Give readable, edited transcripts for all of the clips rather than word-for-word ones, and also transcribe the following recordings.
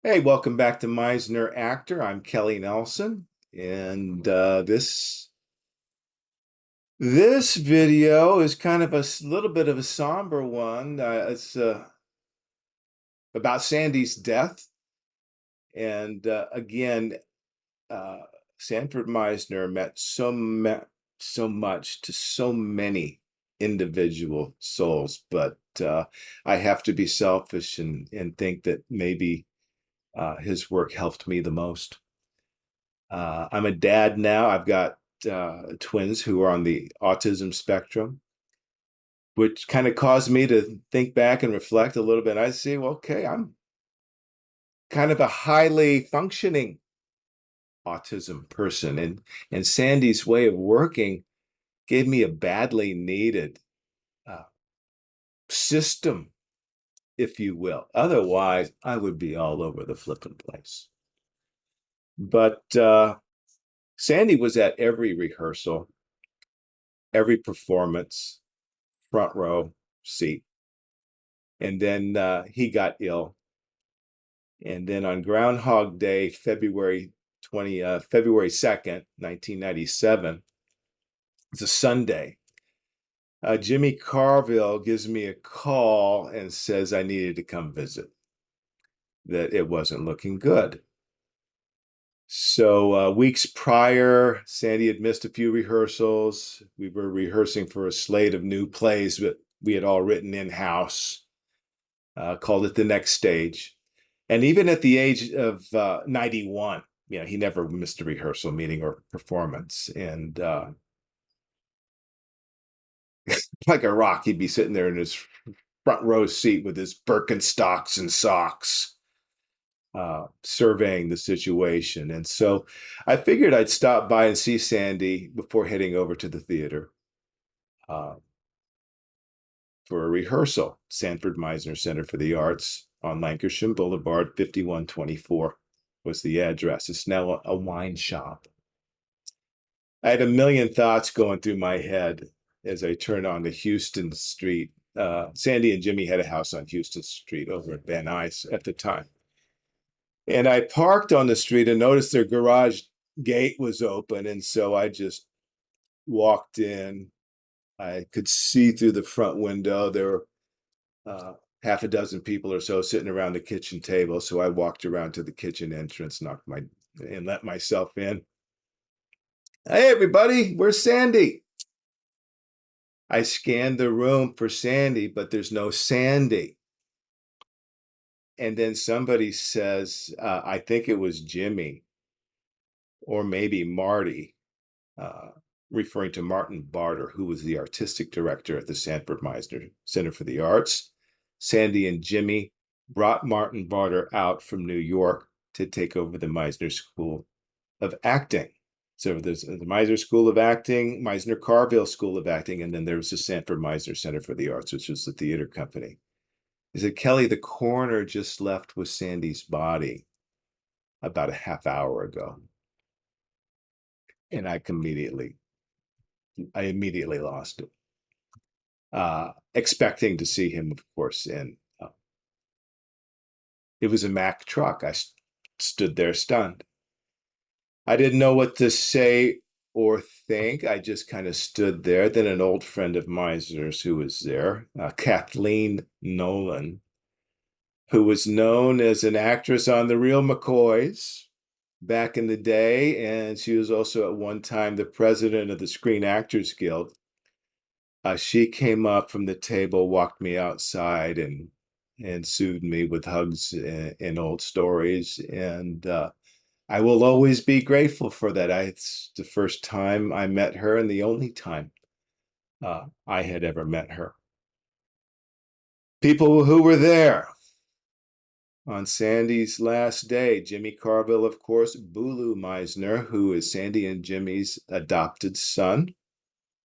Hey, welcome back to Meisner Actor. I'm Kelly Nelson, and this video is kind of a little bit of a somber one. It's about Sandy's death, and again, uh, Sanford Meisner meant so much to so many individual souls, but I have to be selfish and think that maybe his work helped me the most. I'm a dad now. I've got twins who are on the autism spectrum, which kind of caused me to think back and reflect a little bit. I see, well, okay, I'm kind of a highly functioning autism person, and Sandy's way of working gave me a badly needed uh, system, if you will. Otherwise, I would be all over the flipping place. But Sandy was at every rehearsal, every performance, front row seat. And then he got ill. And then on Groundhog Day, February 2nd, 1997, it's a Sunday. Jimmy Carville gives me a call and says I needed to come visit, that it wasn't looking good. So weeks prior, Sandy had missed a few rehearsals. We were rehearsing for a slate of new plays that we had all written in-house, called it The Next Stage. And even at the age of 91, he never missed a rehearsal meeting or performance. And like a rock, he'd be sitting there in his front row seat with his Birkenstocks and socks, surveying the situation. And so I figured I'd stop by and see Sandy before heading over to the theater for a rehearsal. Sanford Meisner Center for the Arts on Lancashire Boulevard, 5124 was the address. It's now a wine shop. I had a million thoughts going through my head as I turned on to Houston Street. Sandy and Jimmy had a house on Houston Street over at Van Nuys at the time. And I parked on the street and noticed their garage gate was open. And so I just walked in. I could see through the front window. There were half a dozen people or so sitting around the kitchen table. So I walked around to the kitchen entrance, and let myself in. Hey, everybody, where's Sandy? I scanned the room for Sandy, but there's no Sandy. And then somebody says, I think it was Jimmy or maybe Marty, referring to Martin Barter, who was the artistic director at the Sanford Meisner Center for the Arts. Sandy and Jimmy brought Martin Barter out from New York to take over the Meisner School of Acting. So there's the Meisner School of Acting, Meisner Carville School of Acting, and then there was the Sanford Meisner Center for the Arts, which was the theater company. He said, Kelly, the coroner just left with Sandy's body about a half hour ago. And I immediately lost it. Expecting to see him, of course, and it was a Mack truck. I stood there stunned. I didn't know what to say or think. I just kind of stood there. Then an old friend of Meisner's who was there, Kathleen Nolan, who was known as an actress on The Real McCoys back in the day, and she was also at one time the president of the Screen Actors Guild. She came up from the table, walked me outside, and soothed me with hugs and old stories. And I will always be grateful for that. It's the first time I met her and the only time I had ever met her. People who were there on Sandy's last day: Jimmy Carville, of course, Bulu Meisner, who is Sandy and Jimmy's adopted son.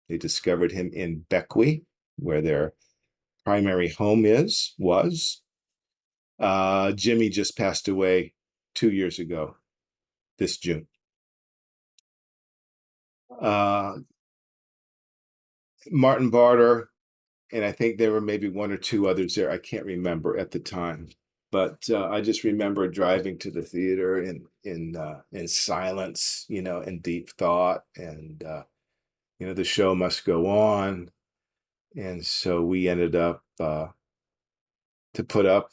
They discovered him in Bequia, where their primary home was. Jimmy just passed away 2 years ago, this June. Martin Barter, and I think there were maybe one or two others there. I can't remember at the time. But I just remember driving to the theater in silence, in deep thought, and the show must go on, and so we ended up to put up,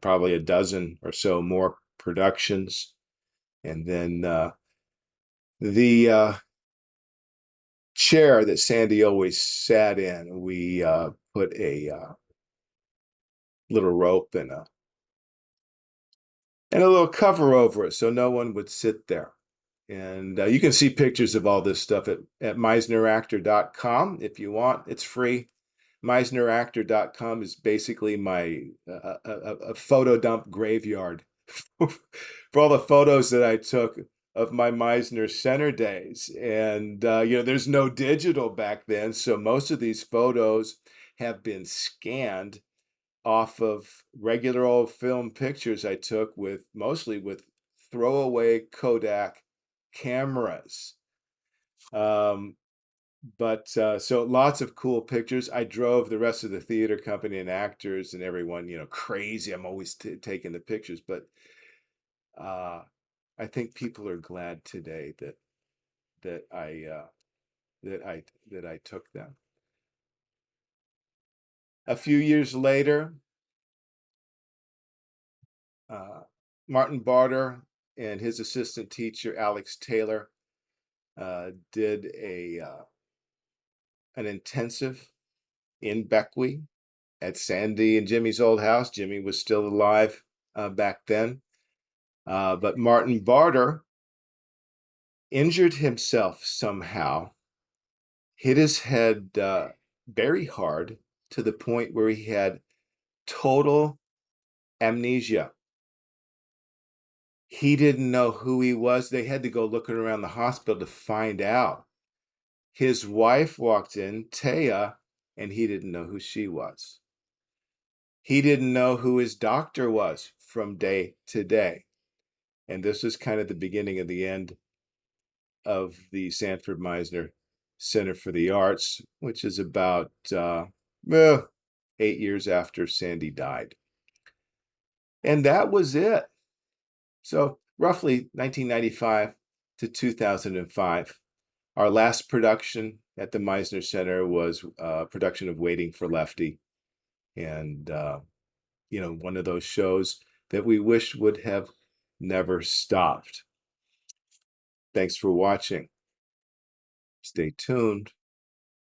probably a dozen or so more productions, and then the chair that Sandy always sat in, we put a little rope and a little cover over it so no one would sit there. And you can see pictures of all this stuff at meisneractor.com if you want. It's free. Meisneractor.com is basically my a photo dump graveyard for all the photos that I took of my Meisner Center days. And there's no digital back then, so most of these photos have been scanned off of regular old film pictures I took mostly with throwaway Kodak cameras. Um, but so lots of cool pictures. I drove the rest of the theater company and actors and everyone, crazy. I'm always taking the pictures, but uh, I think people are glad today that I that I took them. A few years later, uh, Martin Barter and his assistant teacher Alex Taylor did an intensive in Beckwith at Sandy and Jimmy's old house. Jimmy was still alive back then, but Martin Barter injured himself somehow, hit his head very hard to the point where he had total amnesia. He didn't know who he was. They had to go looking around the hospital to find out. His wife walked in, Taya, and he didn't know who she was. He didn't know who his doctor was from day to day. And this was kind of the beginning of the end of the Sanford Meisner Center for the Arts, which is about 8 years after Sandy died. And that was it. So roughly 1995 to 2005. Our last production at the Meisner Center was a production of Waiting for Lefty. And, one of those shows that we wish would have never stopped. Thanks for watching. Stay tuned.